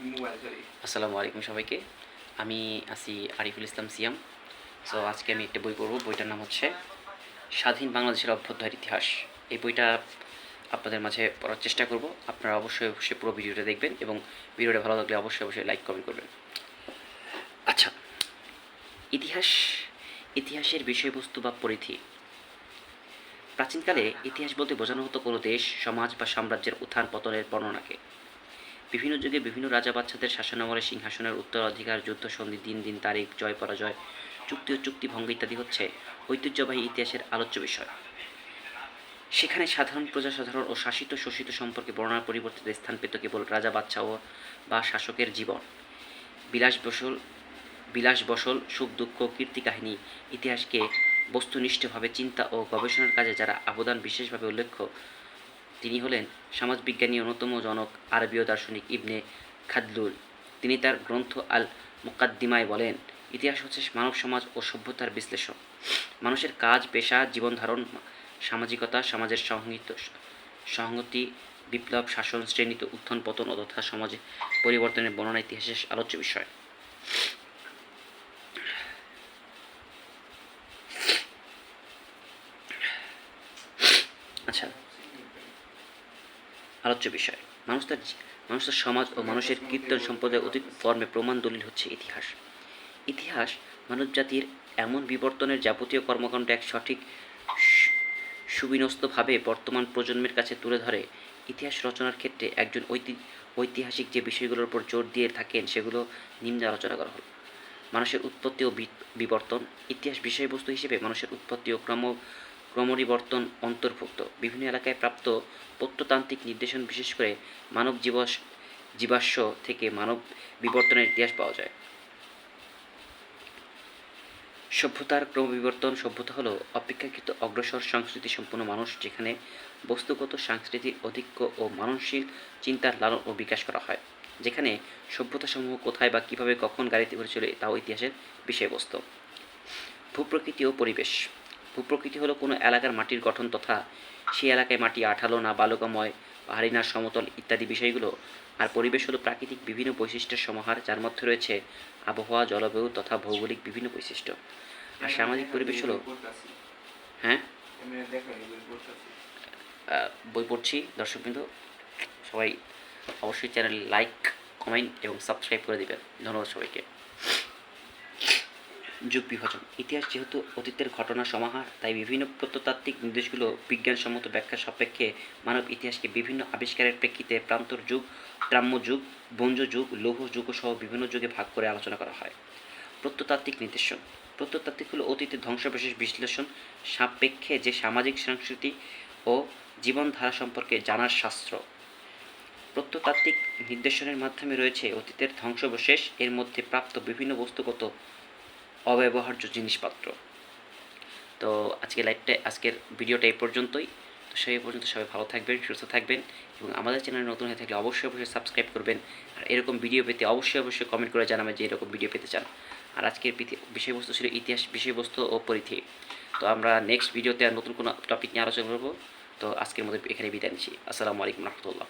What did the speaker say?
আসসালামু আলাইকুম সবাইকে। আমি আছি আরিফুল ইসলাম সিয়াম। সো আজকে আমি একটা বই পড়ব। বইটার নাম হচ্ছে স্বাধীন বাংলাদেশের অভ্যুদয়ের ইতিহাস। এই বইটা আপনাদের মাঝে পড়ার চেষ্টা করব। আপনারা অবশ্যই পুরো ভিডিওটা দেখবেন এবং ভিডিওটা ভালো লাগলে অবশ্যই লাইক কমেন্ট করবেন। আচ্ছা, ইতিহাস ইতিহাসের বিষয়বস্তু বা পরিধি। প্রাচীনকালে ইতিহাস বলতে বোঝানো হতো কোনো দেশ, সমাজ বা সাম্রাজ্যের উত্থান পতনের বর্ণনাকে। বিভিন্ন যুগে বিভিন্ন রাজা বাচ্চাদের শাসনামলে সিংহাসনের উত্তরাধিকার, যুদ্ধ সন্ধি, দিন তারিখ, জয় পরাজয়, চুক্তি ও চুক্তিভঙ্গ ইত্যাদি হচ্ছে ঐতিহ্যবাহী ইতিহাসের আলোচ্য বিষয়। সেখানে সাধারণ প্রজাসাধারণ ও শাসিত শোষিত সম্পর্কে বর্ণনার পরিবর্তে স্থান পেত কেবল রাজা বাচ্চা ও বা শাসকের জীবন, বিলাসবসল বিলাসবসল সুখ দুঃখ, কীর্তি কাহিনী। ইতিহাসকে বস্তুনিষ্ঠভাবে চিন্তা ও গবেষণার কাজে যারা অবদান বিশেষভাবে উল্লেখ্য, তিনি হলেন সমাজবিজ্ঞানী অন্যতম জনক আরবীয় দার্শনিক ইবনে খালদুন। তিনি তার গ্রন্থ আল মুকাদ্দিমায় বলেন, ইতিহাস হচ্ছে মানব সমাজ ও সভ্যতার বিশ্লেষণ। মানুষের কাজ, পেশা, জীবনধারণ, সামাজিকতা, সমাজের সংহতি, বিপ্লব, শাসন, শ্রেণীত উত্থান পতন ও তথা সমাজে পরিবর্তনের বর্ণনা ইতিহাসের আলোচ্য বিষয়। আচ্ছা, আলোচ্য বিষয়। মানুষের সমাজ ও মানুষের কীর্তন সম্প্রদায় অতীত কর্মে প্রমাণ দলিল হচ্ছে ইতিহাস। ইতিহাস মানবজাতির এমন বিবর্তনের যাবতীয় কর্মকাণ্ড এক সঠিক সুবিন্যস্তভাবে বর্তমান প্রজন্মের কাছে তুলে ধরে। ইতিহাস রচনার ক্ষেত্রে একজন ঐতিহাসিক যে বিষয়গুলোর উপর জোর দিয়ে থাকেন সেগুলো নিম্নে আলোচনা করা হল। মানুষের উৎপত্তি ও বিবর্তন। ইতিহাস বিষয়বস্তু হিসেবে মানুষের উৎপত্তি ও ক্রমরিবর্তন অন্তর্ভুক্ত। বিভিন্ন এলাকায় প্রাপ্ত প্রত্নতান্ত্রিক নির্দেশন, বিশেষ করে মানব জীবাশ্ম থেকে মানব বিবর্তনের ইতিহাস পাওয়া যায়। সভ্যতার ক্রমবিবর্তন। সভ্যতা হলো অপেক্ষাকৃত অগ্রসর সংস্কৃতি সম্পন্ন মানুষ, যেখানে বস্তুগত সাংস্কৃতিক অধিক্য ও মানসিক চিন্তার লালন ও বিকাশ করা হয়। যেখানে সভ্যতাসমূহ কোথায় বা কীভাবে কখন গাড়িতে করে চলে তাও ইতিহাসের বিষয়বস্তু। ভূপ্রকৃতি ও পরিবেশ। ভূপ্রকৃতি হলো কোনো এলাকার মাটির গঠন তথা সেই এলাকায় মাটি আঠালো না বালুকাময়, পাহাড়ি না সমতল ইত্যাদি বিষয়গুলো। আর পরিবেশ হলো প্রাকৃতিক বিভিন্ন বৈশিষ্ট্যের সমাহার, যার মধ্যে রয়েছে আবহাওয়া, জলবায়ু তথা ভৌগোলিক বিভিন্ন বৈশিষ্ট্য। আর সামাজিক পরিবেশ হলো, হ্যাঁ, বই পড়ছি দর্শকবৃন্দ, সবাই অবশ্যই চ্যানেল লাইক, কমেন্ট এবং সাবস্ক্রাইব করে দেবেন। ধন্যবাদ সবাইকে। যুগ বিভাজন। ইতিহাস যেহেতু অতীতের ঘটনা সমাহার, তাই বিভিন্ন প্রত্নতাত্ত্বিক নির্দেশগুলো বিজ্ঞানসম্মত ব্যাখ্যা সাপেক্ষে মানব ইতিহাসকে বিভিন্ন আবিষ্কারের প্রেক্ষিতে প্রান্তর যুগ, গ্রাম্য যুগ, বঞ্জ যুগ, লৌহ যুগ সহ বিভিন্ন যুগে ভাগ করে আলোচনা করা হয়। প্রত্নতাত্ত্বিক নির্দেশন। প্রত্নতাত্ত্বিক হলো অতীতের ধ্বংসাবশেষ বিশ্লেষণ সাপেক্ষে যে সামাজিক সংস্কৃতি ও জীবনধারা সম্পর্কে জানার শাস্ত্র। প্রত্নতাত্ত্বিক নির্দেশনের মাধ্যমে রয়েছে অতীতের ধ্বংসাবশেষ, এর মধ্যে প্রাপ্ত বিভিন্ন বস্তুগত অব্যবহার্য জিনিসপত্র। তো আজকের ভিডিওটা এই পর্যন্তই। তো সেই পর্যন্ত সবাই ভালো থাকবেন, সুস্থ থাকবেন এবং আমাদের চ্যানেলে নতুন হয়ে থাকলে অবশ্যই সাবস্ক্রাইব করবেন। আর এরকম ভিডিও পেতে অবশ্যই কমেন্ট করে জানাবেন যে এরকম ভিডিও পেতে চান। আর আজকের বিষয়বস্তু ছিল ইতিহাস বিষয়বস্তু ও পরিধি। তো আমরা নেক্সট ভিডিওতে আর নতুন কোনো টপিক নিয়ে আলোচনা করব। তো আজকের মতো এখানে বিদায় নিচ্ছি। আসসালামু আলাইকুম রহমতুল্লাহ।